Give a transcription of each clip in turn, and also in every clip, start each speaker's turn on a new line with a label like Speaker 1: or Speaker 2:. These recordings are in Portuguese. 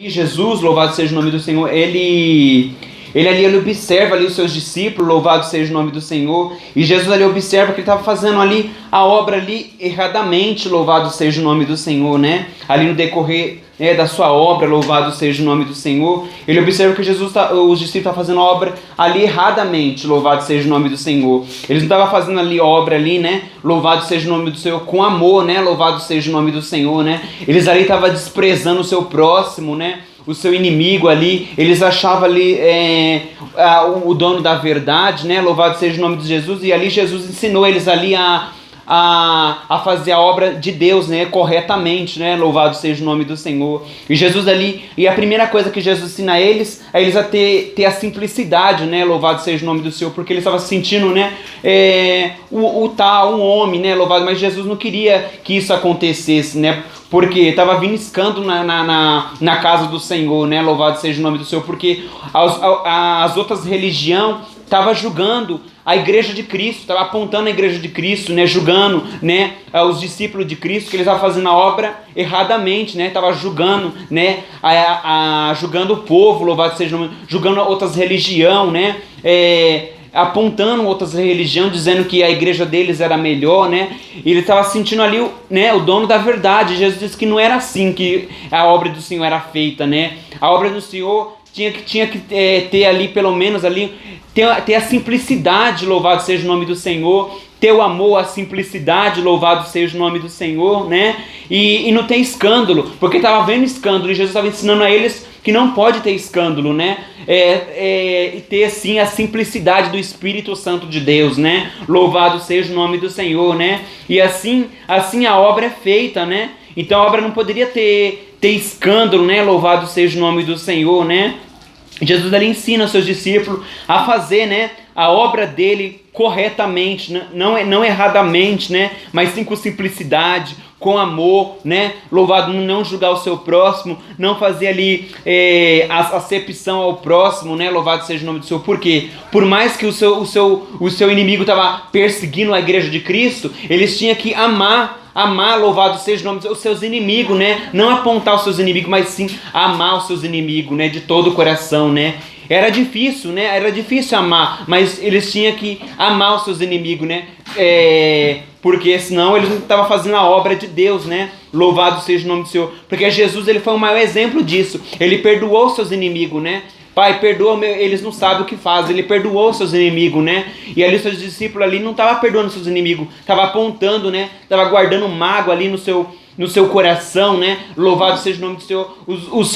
Speaker 1: Jesus, louvado seja o nome do Senhor, ele observa ali os seus discípulos, louvado seja o nome do Senhor, e Jesus ali observa que ele estava fazendo ali a obra ali erradamente, louvado seja o nome do Senhor, né? Ali no decorrer da sua obra, louvado seja o nome do Senhor, ele observa que os discípulos estavam fazendo a obra ali erradamente, louvado seja o nome do Senhor. Eles não estavam fazendo ali obra ali, né? Louvado seja o nome do Senhor, com amor, né? Louvado seja o nome do Senhor, né? Eles ali estavam desprezando o seu próximo, né? O seu inimigo ali, eles achavam ali o dono da verdade, né? Louvado seja o nome de Jesus, e ali Jesus ensinou eles ali a fazer a obra de Deus, né? Corretamente, né? Louvado seja o nome do Senhor. E Jesus ali, e a primeira coisa que Jesus ensina a eles a ter a simplicidade, né? Louvado seja o nome do Senhor, porque eles estavam se sentindo, né? Um homem, né? Louvado, mas Jesus não queria que isso acontecesse, né? Porque estava vindo escândalo na casa do Senhor, né? Louvado seja o nome do Senhor, porque as outras religiões estavam julgando a igreja de Cristo, estava apontando a igreja de Cristo, né? Julgando, né? Os discípulos de Cristo, que eles estavam fazendo a obra erradamente, né? Estava julgando, né? Julgando o povo, louvado seja o nome, julgando outras religiões, né? Apontando outras religiões, dizendo que a igreja deles era melhor, né? E ele estava sentindo ali o dono da verdade. Jesus disse que não era assim que a obra do Senhor era feita, né? A obra do Senhor tinha que ter ali, pelo menos ali, ter a simplicidade, louvado seja o nome do Senhor, ter o amor, a simplicidade, louvado seja o nome do Senhor, né? E não ter escândalo, porque estava vendo escândalo e Jesus estava ensinando a eles que não pode ter escândalo, né? E ter sim a simplicidade do Espírito Santo de Deus, né? Louvado seja o nome do Senhor, né? E assim a obra é feita, né? Então a obra não poderia ter escândalo, né? Louvado seja o nome do Senhor, né? Jesus ali ensina aos seus discípulos a fazer, né, a obra dele corretamente, né? Não erradamente, né? Mas sim com simplicidade, com amor, né? Louvado, não julgar o seu próximo, não fazer ali acepção ao próximo, né? Louvado seja o nome do Senhor. Por quê? Por mais que o seu inimigo estava perseguindo a igreja de Cristo, eles tinham que amar, louvado seja o nome dos seus inimigos, né? Não apontar os seus inimigos, mas sim amar os seus inimigos, né? De todo o coração, né? Era difícil, né? Era difícil amar, mas eles tinham que amar os seus inimigos, né? Porque senão eles não estavam fazendo a obra de Deus, né? Louvado seja o nome do Senhor. Porque Jesus, ele foi o maior exemplo disso. Ele perdoou os seus inimigos, né? Pai, perdoa, eles não sabem o que fazem. Ele perdoou os seus inimigos, né? E ali os seus discípulos ali não estavam perdoando os seus inimigos, estavam apontando, né? Estavam guardando mágoa ali no seu coração, né? Louvado seja o nome do Senhor. Os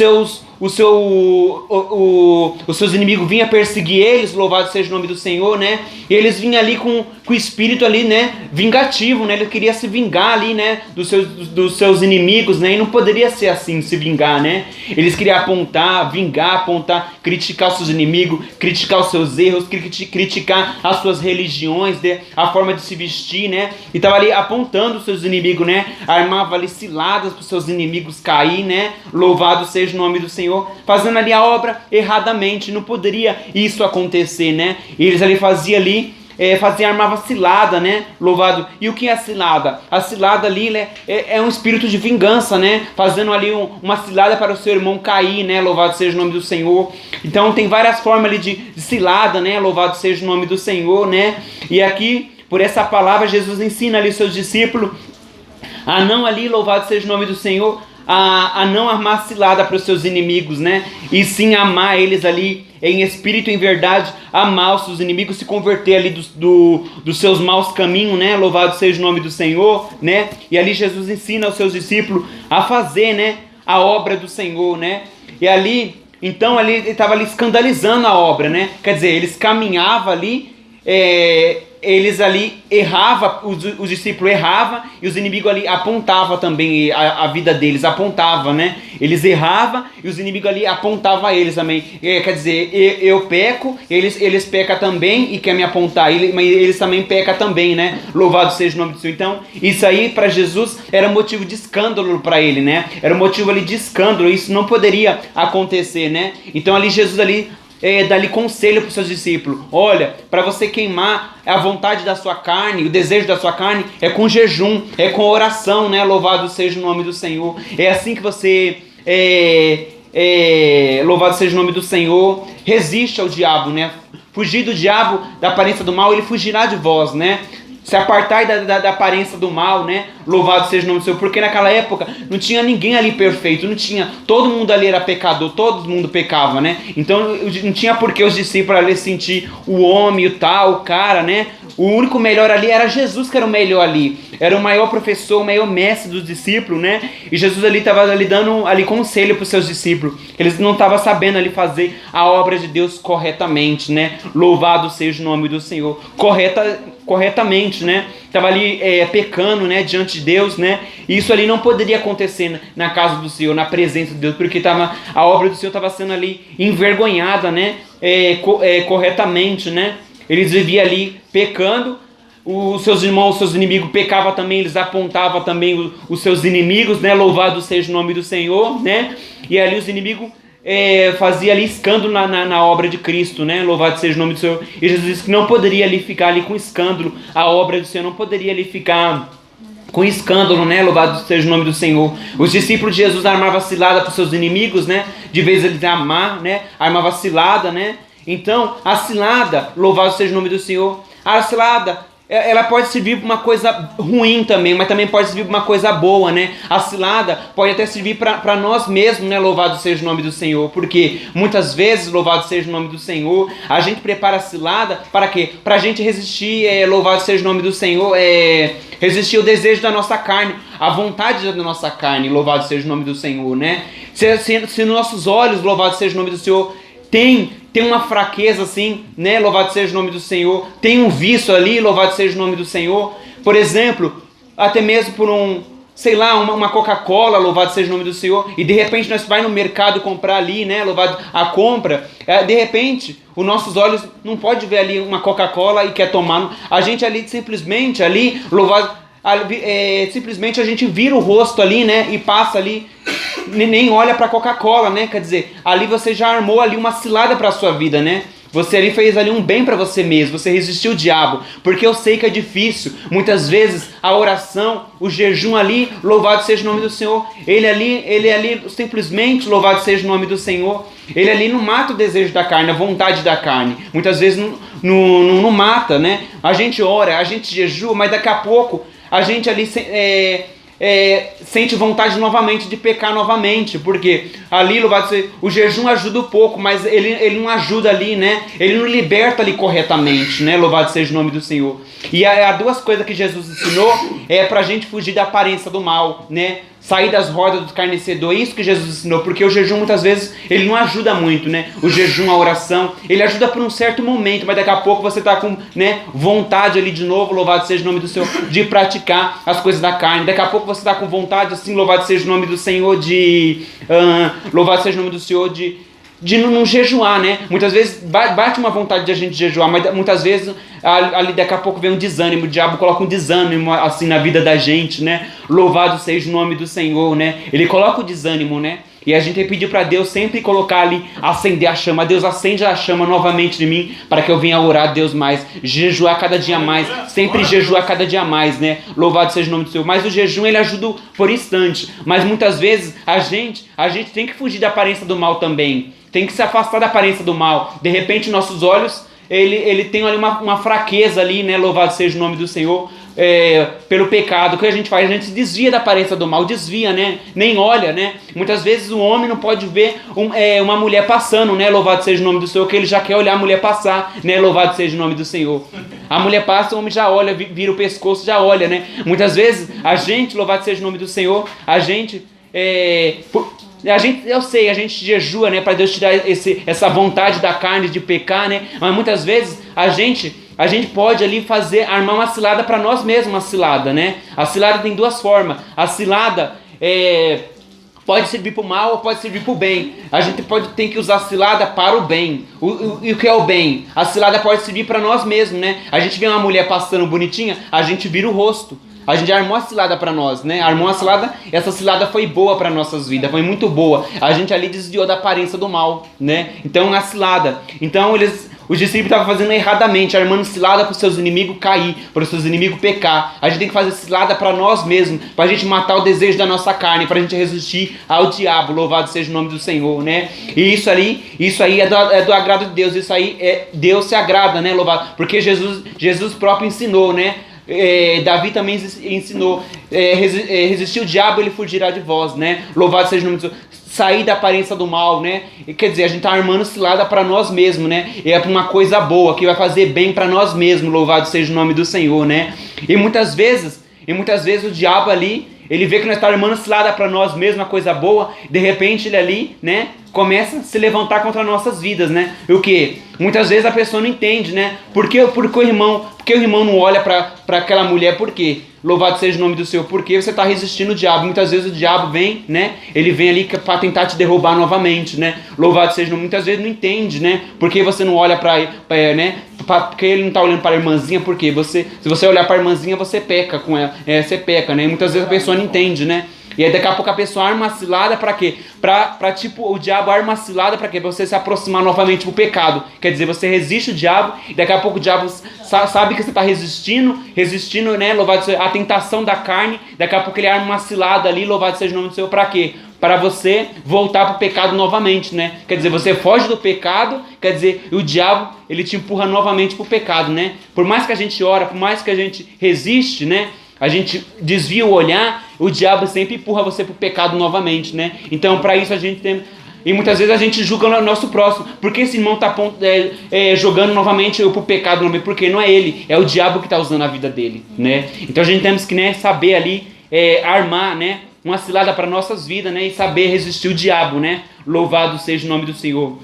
Speaker 1: seus inimigos vinham perseguir eles, louvado seja o nome do Senhor, né? E eles vinham ali com o espírito ali, né? Vingativo, né? Ele queria se vingar ali, né? Dos seus inimigos, né? E não poderia ser assim, se vingar, né? Eles queriam apontar, criticar os seus inimigos, criticar os seus erros, criticar as suas religiões, né? A forma de se vestir, né? E tava ali apontando os seus inimigos, né? Armava ali ciladas para os seus inimigos cair, né? Louvado seja o nome do Senhor. Fazendo ali a obra erradamente, não poderia isso acontecer, né? E eles ali faziam armava cilada, né? Louvado. E o que é a cilada? A cilada ali, né, é um espírito de vingança, né? Fazendo ali uma cilada para o seu irmão cair, né? Louvado seja o nome do Senhor. Então tem várias formas ali de cilada, né? Louvado seja o nome do Senhor, né? E aqui, por essa palavra, Jesus ensina ali os seus discípulos a não ali, louvado seja o nome do Senhor, a não armar cilada para os seus inimigos, né? E sim amar eles ali em espírito e em verdade, amar os seus inimigos, se converter ali dos seus maus caminhos, né? Louvado seja o nome do Senhor, né? E ali Jesus ensina aos seus discípulos a fazer, né, a obra do Senhor, né? E ali, então ali ele estava ali escandalizando a obra, né? Quer dizer, eles caminhavam ali, eles ali erravam, os discípulos erravam e os inimigos ali apontavam também a vida deles, apontavam, né? Eles erravam e os inimigos ali apontavam a eles também. Quer dizer, eu peco, eles pecam também e querem me apontar, mas eles também pecam também, né? Louvado seja o nome do Senhor. Então, isso aí para Jesus era motivo de escândalo para ele, né? Era um motivo ali de escândalo, isso não poderia acontecer, né? Então ali Jesus ali dá-lhe conselho para os seus discípulos. Olha, para você queimar a vontade da sua carne, o desejo da sua carne, é com jejum, é com oração, né? Louvado seja o nome do Senhor. É assim que você louvado seja o nome do Senhor, resiste ao diabo, né? Fugir do diabo, da aparência do mal, ele fugirá de vós, né? Se apartar da aparência do mal, né? Louvado seja o nome do Senhor. Porque naquela época não tinha ninguém ali perfeito. Não tinha. Todo mundo ali era pecador. Todo mundo pecava, né? Então não tinha por que os discípulos ali sentir o homem, o tal, o cara, né? O único melhor ali era Jesus, que era o melhor ali. Era o maior professor, o maior mestre dos discípulos, né? E Jesus ali estava ali dando ali conselho para os seus discípulos. Eles não estavam sabendo ali fazer a obra de Deus corretamente, né? Louvado seja o nome do Senhor. Corretamente, né? Estava ali pecando, né, diante de Deus, né? E isso ali não poderia acontecer na casa do Senhor, na presença de Deus, porque a obra do Senhor estava sendo ali envergonhada, né? Corretamente, né? Eles viviam ali pecando, os seus irmãos, os seus inimigos pecavam também, eles apontavam também os seus inimigos, né? Louvado seja o nome do Senhor, né? E ali os inimigos fazia ali escândalo na obra de Cristo, né? Louvado seja o nome do Senhor. E Jesus disse que não poderia ali ficar ali com escândalo, a obra do Senhor não poderia ali ficar com escândalo, né? Louvado seja o nome do Senhor. Os discípulos de Jesus armavam cilada para os seus inimigos, né? De vez eles amar, né? Armava cilada, né? Então, a cilada, louvado seja o nome do Senhor, a cilada, ela pode servir para uma coisa ruim também, mas também pode servir para uma coisa boa, né? A cilada pode até servir para nós mesmos, né? Louvado seja o nome do Senhor, porque muitas vezes, louvado seja o nome do Senhor, a gente prepara a cilada para quê? Para a gente resistir, louvado seja o nome do Senhor, resistir ao desejo da nossa carne, a vontade da nossa carne, louvado seja o nome do Senhor, né? Se nossos olhos, louvado seja o nome do Senhor, tem uma fraqueza assim, né? Louvado seja o nome do Senhor. Tem um vício ali, louvado seja o nome do Senhor. Por exemplo, até mesmo por uma Coca-Cola, louvado seja o nome do Senhor. E de repente nós vai no mercado comprar ali, né? Louvado a compra. De repente, os nossos olhos não podem ver ali uma Coca-Cola e quer tomar. A gente ali simplesmente ali, louvado, simplesmente a gente vira o rosto ali, né? E passa ali, nem olha para Coca-Cola, né? Quer dizer, ali você já armou ali uma cilada para a sua vida, né? Você ali fez ali um bem para você mesmo, você resistiu ao diabo, porque eu sei que é difícil. Muitas vezes a oração, o jejum ali, louvado seja o nome do Senhor, ele ali simplesmente, louvado seja o nome do Senhor, ele ali não mata o desejo da carne, a vontade da carne. Muitas vezes não mata, né? A gente ora, a gente jejua, mas daqui a pouco a gente ali sente vontade novamente de pecar novamente, porque ali, louvado seja, o jejum ajuda um pouco, mas ele não ajuda ali, né? Ele não liberta ali corretamente, né? Louvado seja o nome do Senhor. E há duas coisas que Jesus ensinou pra gente fugir da aparência do mal, né? Sair das rodas do escarnecedor, é isso que Jesus ensinou, porque o jejum muitas vezes ele não ajuda muito, né? O jejum, a oração, ele ajuda por um certo momento, mas daqui a pouco você está com, né, vontade ali de novo, louvado seja o nome do Senhor, de praticar as coisas da carne. Daqui a pouco você está com vontade, assim, louvado seja o nome do Senhor, louvado seja o nome do Senhor, de não jejuar, né? Muitas vezes bate uma vontade de a gente jejuar, mas muitas vezes ali daqui a pouco vem um desânimo, o diabo coloca um desânimo assim na vida da gente, né? Louvado seja o nome do Senhor, né? Ele coloca o desânimo, né? E a gente tem que pedir para Deus sempre colocar ali, acender a chama. Deus, acende a chama novamente em mim, para que eu venha orar a Deus mais, jejuar cada dia mais, sempre jejuar cada dia mais, né? Louvado seja o nome do Senhor. Mas o jejum, ele ajuda por instante. Mas muitas vezes a gente tem que fugir da aparência do mal também. Tem que se afastar da aparência do mal. De repente, nossos olhos, ele tem ali uma fraqueza ali, né? Louvado seja o nome do Senhor, pelo pecado. O que a gente faz? A gente se desvia da aparência do mal, desvia, né? Nem olha, né? Muitas vezes o homem não pode ver uma mulher passando, né? Louvado seja o nome do Senhor, que ele já quer olhar a mulher passar, né? Louvado seja o nome do Senhor. A mulher passa, o homem já olha, vira o pescoço, já olha, né? Muitas vezes a gente, louvado seja o nome do Senhor, eu sei, a gente jejua, né, para Deus tirar essa vontade da carne de pecar, né? Mas muitas vezes a gente pode ali armar uma cilada para nós mesmos, uma cilada, né? A cilada tem duas formas. A cilada pode servir para o mal ou pode servir para o bem. A gente tem que usar a cilada para o bem. E o que é o bem? A cilada pode servir para nós mesmos, né? A gente vê uma mulher passando bonitinha, a gente vira o rosto. A gente armou a cilada para nós, né? Armou a cilada, essa cilada foi boa para nossas vidas, foi muito boa. A gente ali desviou da aparência do mal, né? Então a cilada. Então Os discípulos estavam fazendo erradamente, armando cilada para os seus inimigos cair, para os seus inimigos pecar. A gente tem que fazer cilada para nós mesmos, para a gente matar o desejo da nossa carne, para a gente resistir ao diabo. Louvado seja o nome do Senhor, né? E isso aí é do agrado de Deus. Isso aí Deus se agrada, né? Louvado, porque Jesus próprio ensinou, né? Davi também ensinou, resistir o diabo, ele fugirá de vós, né? Louvado seja o nome do Senhor. Sair da aparência do mal, né? Quer dizer, a gente tá armando cilada para nós mesmos, né? É para uma coisa boa, que vai fazer bem para nós mesmos, louvado seja o nome do Senhor, né? E muitas vezes o diabo ali, ele vê que nós tá armando cilada para nós mesmos, uma coisa boa, de repente ele ali, né? Começa a se levantar contra nossas vidas, né? E o que? Muitas vezes a pessoa não entende, né? Por que o irmão não olha para aquela mulher? Por quê? Louvado seja o nome do Senhor. Porque você está resistindo o diabo. Muitas vezes o diabo vem, né? Ele vem ali para tentar te derrubar novamente, né? Louvado seja o nome. Muitas vezes não entende, né? Porque você não olha né? Porque ele não está olhando para a irmãzinha. Porque se você olhar para a irmãzinha, você peca com ela. Você peca, né? E muitas vezes a pessoa não entende, né? E aí daqui a pouco a pessoa arma a cilada para quê? Tipo, o diabo arma a cilada para quê? Pra você se aproximar novamente do pecado. Quer dizer, você resiste o diabo, e daqui a pouco o diabo sabe que você está resistindo, né? Louvado seja a tentação da carne. Daqui a pouco ele arma uma cilada ali, louvado seja o nome do Senhor, para quê? Para você voltar para o pecado novamente, né? Quer dizer, você foge do pecado, quer dizer, o diabo, ele te empurra novamente para o pecado, né? Por mais que a gente ora, por mais que a gente resiste, né? A gente desvia o olhar, o diabo sempre empurra você para o pecado novamente, né? Então, para isso a gente tem... E muitas vezes a gente julga o nosso próximo. Por que esse irmão está jogando novamente para o pecado? Porque não é ele, é o diabo que está usando a vida dele, né? Então a gente temos que, né, saber ali armar, né, uma cilada para nossas vidas, né? E saber resistir o diabo, né? Louvado seja o nome do Senhor.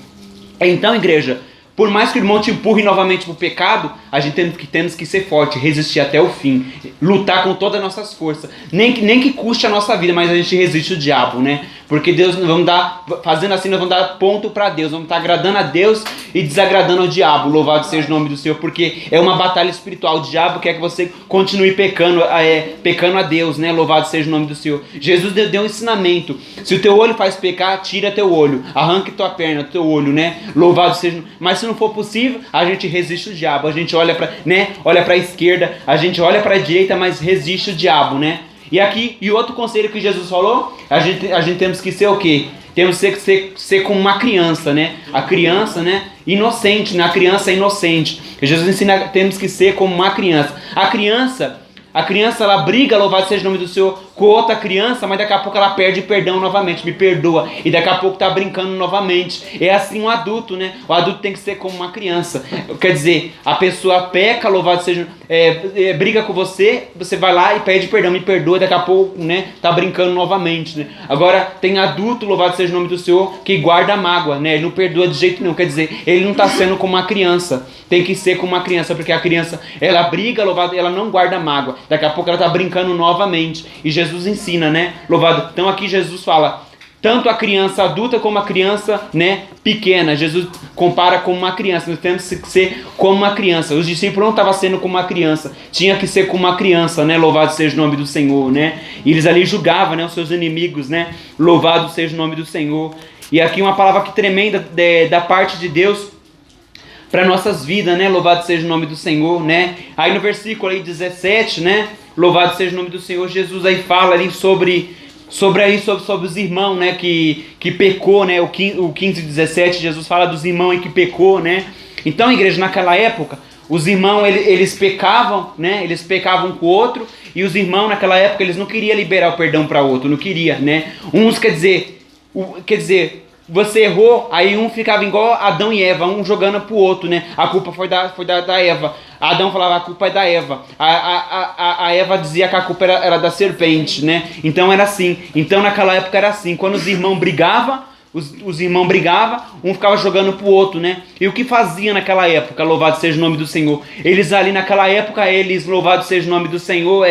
Speaker 1: Então, igreja, por mais que o irmão te empurre novamente para o pecado, a gente temos que ser forte, resistir até o fim, lutar com todas as nossas forças, nem que custe a nossa vida, mas a gente resiste o diabo, né? Porque Deus, fazendo assim, nós vamos dar ponto para Deus, vamos estar agradando a Deus e desagradando ao diabo, louvado seja o nome do Senhor, porque é uma batalha espiritual. O diabo quer que você continue pecando a Deus, né? Louvado seja o nome do Senhor. Jesus deu um ensinamento: se o teu olho faz pecar, tira teu olho, arranque tua perna, teu olho, né? Louvado seja. Mas se não for possível, a gente resiste o diabo, a gente olha para a esquerda, a gente olha para a direita, mas resiste o diabo, né? E outro conselho que Jesus falou, a gente temos que ser o quê? Temos que ser como uma criança, né? A criança, né? Inocente, né? A criança é inocente. Jesus ensina, temos que ser como uma criança. A criança, ela briga, louvado seja o nome do Senhor, com outra criança, mas daqui a pouco ela perde perdão novamente, me perdoa, e daqui a pouco tá brincando novamente. É assim um adulto, né? O adulto tem que ser como uma criança. Quer dizer, a pessoa peca, louvado seja, briga com você, você vai lá e pede perdão, me perdoa, daqui a pouco, né, tá brincando novamente, né? Agora, tem adulto, louvado seja o nome do Senhor, que guarda a mágoa, né? Ele não perdoa de jeito nenhum, quer dizer, ele não tá sendo como uma criança. Tem que ser como uma criança, porque a criança, ela briga, louvado, ela não guarda mágoa. Daqui a pouco ela tá brincando novamente. E Jesus ensina, né? Louvado. Então aqui Jesus fala, tanto a criança adulta como a criança, né, pequena. Jesus compara com uma criança. Nós temos que ser como uma criança. Os discípulos não estavam sendo como uma criança. Tinha que ser como uma criança, né? Louvado seja o nome do Senhor, né? E eles ali julgavam, né, os seus inimigos, né? Louvado seja o nome do Senhor. E aqui uma palavra que tremenda da parte de Deus para nossas vidas, né? Louvado seja o nome do Senhor, né? Aí no versículo aí 17, né? Louvado seja o nome do Senhor. Jesus aí fala ali sobre os irmãos, né? Que pecou, né? O 15 e 17, Jesus fala dos irmãos aí que pecou, né? Então, igreja, naquela época, os irmãos, eles pecavam, né? Eles pecavam com o outro, e os irmãos naquela época, eles não queriam liberar o perdão para outro, não queria, né? Uns, quer dizer, você errou, aí um ficava igual Adão e Eva, um jogando pro outro, né? A culpa foi da Eva. Adão falava, a culpa é da Eva. A Eva dizia que a culpa era da serpente, né? Então era assim. Então naquela época era assim. Quando os irmãos brigavam, um ficava jogando pro outro, né? E o que fazia naquela época, louvado seja o nome do Senhor? Eles ali naquela época, louvado seja o nome do Senhor,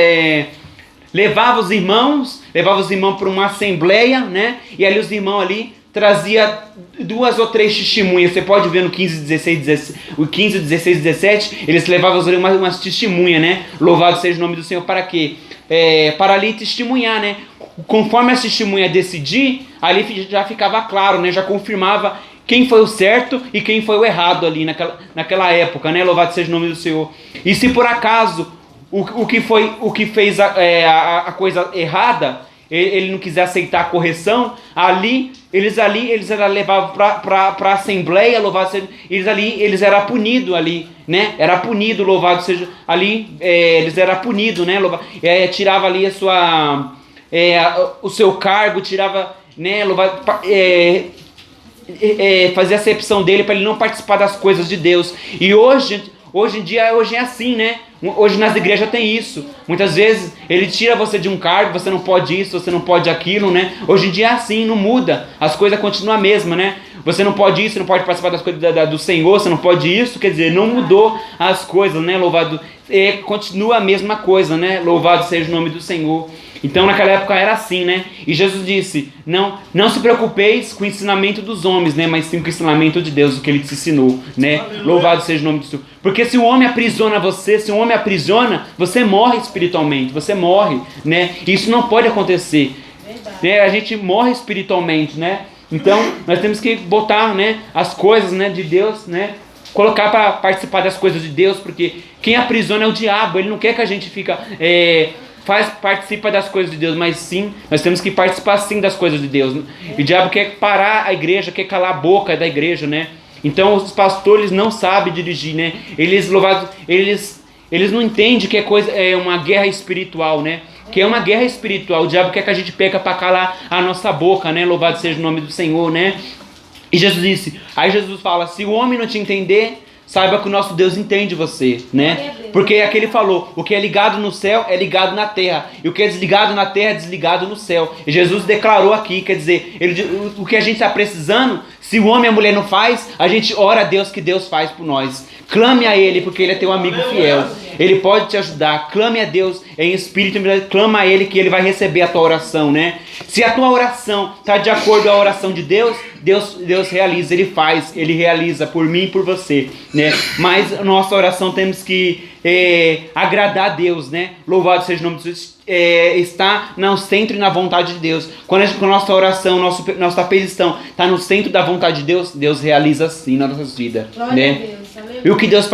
Speaker 1: levava os irmãos para uma assembleia, né? E ali os irmãos ali trazia 2 ou 3 testemunhas. Você pode ver no 15, 16, 17, eles levavam umas testemunhas, né? Louvado seja o nome do Senhor. Para quê? Para ali testemunhar, né? Conforme a testemunha decidir, ali já ficava claro, né? Já confirmava quem foi o certo e quem foi o errado ali naquela época, né? Louvado seja o nome do Senhor. E se por acaso o que fez a coisa errada, ele não quiser aceitar a correção, eles eram levados para a assembleia, louvado seja, eles eram punidos ali, né? Era punido, louvado seja, eles eram punidos, né? Tirava ali o seu cargo, tirava, né? Fazia acepção dele para ele não participar das coisas de Deus. E hoje em dia é assim, né? Hoje nas igrejas tem isso. Muitas vezes ele tira você de um cargo, você não pode isso, você não pode aquilo, né? Hoje em dia é assim, não muda. As coisas continuam a mesma, né? Você não pode isso, você não pode participar das coisas do Senhor, você não pode isso, quer dizer, não mudou as coisas, né? Continua a mesma coisa, né? Louvado seja o nome do Senhor. Então naquela época era assim, né? E Jesus disse, não se preocupeis com o ensinamento dos homens, né? Mas sim com o ensinamento de Deus, o que ele te ensinou, né? Aleluia. Louvado seja o nome do Senhor. Porque se o homem aprisiona você, você morre espiritualmente, você morre, né? Isso não pode acontecer, né? A gente morre espiritualmente, né? Então nós temos que botar, né, as coisas, né, de Deus, né? Colocar para participar das coisas de Deus, porque quem aprisiona é o diabo. Ele não quer que a gente participa das coisas de Deus, mas sim, nós temos que participar sim das coisas de Deus. E o diabo quer parar a igreja, quer calar a boca da igreja, né? Então os pastores não sabem dirigir, né? Eles não entendem que é uma guerra espiritual, né? Que é uma guerra espiritual. O diabo quer que a gente peca para calar a nossa boca, né? Louvado seja o nome do Senhor, né? E Jesus fala, se o homem não te entender, saiba que o nosso Deus entende você, né? Porque aqui ele falou, o que é ligado no céu é ligado na terra, e o que é desligado na terra é desligado no céu. E Jesus declarou aqui, quer dizer, o que a gente está precisando, se o homem e a mulher não faz, a gente ora a Deus que Deus faz por nós. Clame a Ele, porque Ele é teu amigo fiel. Ele pode te ajudar. Clame a Deus em espírito, clama a Ele que Ele vai receber a tua oração, né? Se a tua oração está de acordo com a oração de Deus, Deus realiza, Ele realiza por mim e por você, né? Mas a nossa oração temos que agradar a Deus, né? Louvado seja o nome de Jesus. Está no centro e na vontade de Deus. Quando a nossa oração, nossa petição está no centro da vontade de Deus, Deus realiza assim nas nossas vidas, né? E o que Deus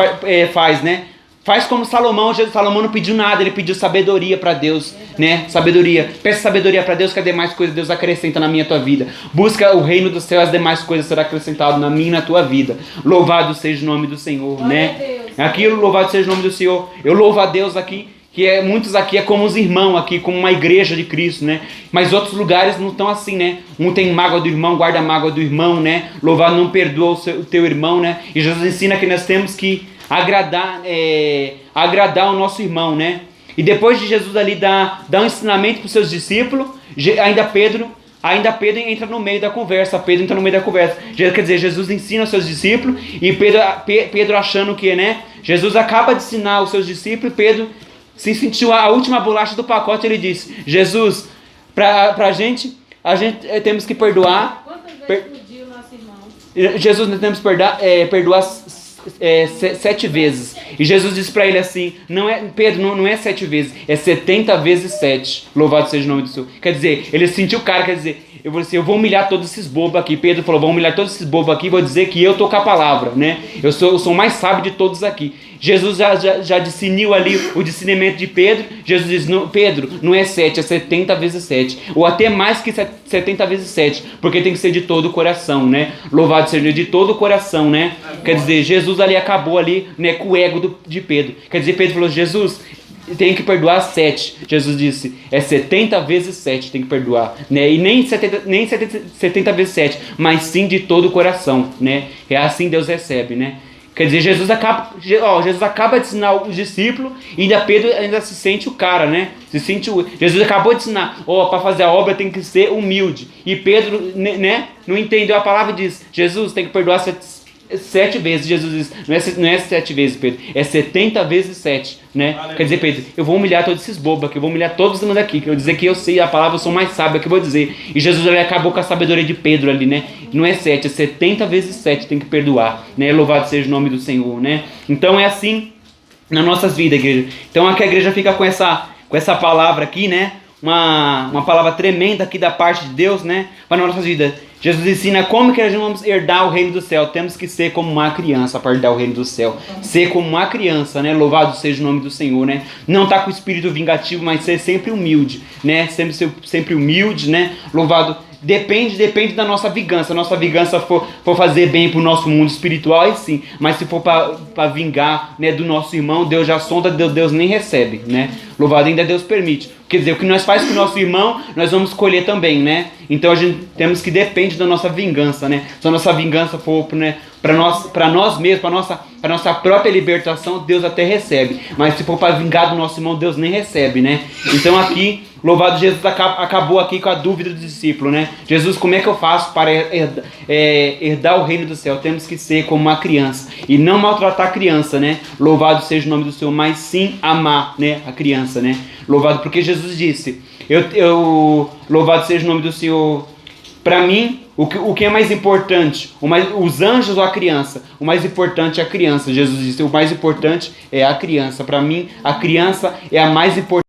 Speaker 1: faz, né? Faz como Salomão não pediu nada, ele pediu sabedoria para Deus, né? Sabedoria. Peça sabedoria para Deus, que as demais coisas Deus acrescenta na minha e tua vida. Busca o reino do céu, as demais coisas serão acrescentadas na minha e na tua vida. Louvado seja o nome do Senhor, né? Aquilo, louvado seja o nome do Senhor. Eu louvo a Deus aqui, que muitos aqui é como os irmãos aqui, como uma igreja de Cristo, né? Mas outros lugares não estão assim, né? Um tem mágoa do irmão, guarda a mágoa do irmão, né? Louvado não perdoa o teu irmão, né? E Jesus ensina que nós temos que agradar o nosso irmão, né? E depois de Jesus ali dar um ensinamento para os seus discípulos, ainda Pedro entra no meio da conversa. Quer dizer, Jesus ensina aos seus discípulos e Pedro achando que, né? Jesus acaba de ensinar aos seus discípulos e Pedro se sentiu a última bolacha do pacote. Ele disse, Jesus, a gente temos que perdoar.
Speaker 2: Quantas vezes por dia o nosso irmão?
Speaker 1: Jesus, nós temos que perdoar 7 vezes. E Jesus disse para ele assim, Pedro, não é 7 vezes, é 70 vezes 7. Louvado seja o nome do Senhor. Quer dizer, ele sentiu o cara, quer dizer, eu vou humilhar todos esses bobos aqui. Pedro falou, vou humilhar todos esses bobos aqui, vou dizer que eu estou com a palavra, né? Eu sou o mais sábio de todos aqui. Jesus já discerniu ali o discernimento de Pedro. Jesus diz, não, Pedro, não é 7, é 70 vezes 7. Ou até mais que 70 vezes 7, porque tem que ser de todo o coração, né? Louvado seja de todo o coração, né? Quer dizer, Jesus ali acabou ali, né, com o ego de Pedro. Quer dizer, Pedro falou, Jesus, tem que perdoar 7. Jesus disse, é 70 vezes 7 tem que perdoar, né? E nem 70 vezes 7, mas sim de todo o coração, né? É assim Deus recebe, né? Quer dizer, Jesus acaba de ensinar os discípulos e Pedro ainda se sente o cara, né? Jesus acabou de ensinar, para fazer a obra tem que ser humilde. E Pedro, né, não entendeu a palavra e diz, Jesus tem que perdoar 7 vezes. Jesus diz, não é 7 vezes, Pedro, é 70 vezes 7, né? Aleluia. Quer dizer, Pedro, eu vou humilhar todos esses bobos aqui, eu vou humilhar todos os daqui, que eu vou dizer que eu sei a palavra, eu sou mais sábio, que eu vou dizer. E Jesus ali acabou com a sabedoria de Pedro ali, né? Não é 7, é 70 vezes 7 tem que perdoar, né? Louvado seja o nome do Senhor, né? Então é assim nas nossas vidas, igreja. Então aqui a igreja fica com essa palavra aqui, né? Uma palavra tremenda aqui da parte de Deus, né? Para nossas vidas. Jesus ensina como que nós vamos herdar o reino do céu. Temos que ser como uma criança para herdar o reino do céu. Ser como uma criança, né? Louvado seja o nome do Senhor, né? Não tá com o espírito vingativo, mas ser sempre humilde, né? Sempre humilde, né? Louvado. Depende da nossa vingança. Se a nossa vingança for fazer bem para o nosso mundo espiritual, aí sim. Mas se for para vingar, né, do nosso irmão, Deus já sonda, Deus nem recebe, né? Louvado, ainda Deus permite. Quer dizer, o que nós faz com o nosso irmão, nós vamos colher também, né? Então a gente temos que depende da nossa vingança, né? Se a nossa vingança for, né, para nós mesmos, para nossa própria libertação, Deus até recebe. Mas se for para vingar do nosso irmão, Deus nem recebe, né? Então aqui, louvado Jesus, acabou aqui com a dúvida do discípulo, né? Jesus, como é que eu faço para herdar o reino do céu? Temos que ser como uma criança e não maltratar a criança, né? Louvado seja o nome do Senhor, mas sim amar, né, a criança, né? Louvado, porque Jesus disse, louvado seja o nome do Senhor. Para mim, o que é mais importante? Os anjos ou a criança? O mais importante é a criança. Jesus disse, o mais importante é a criança. Para mim, a criança é a mais importante.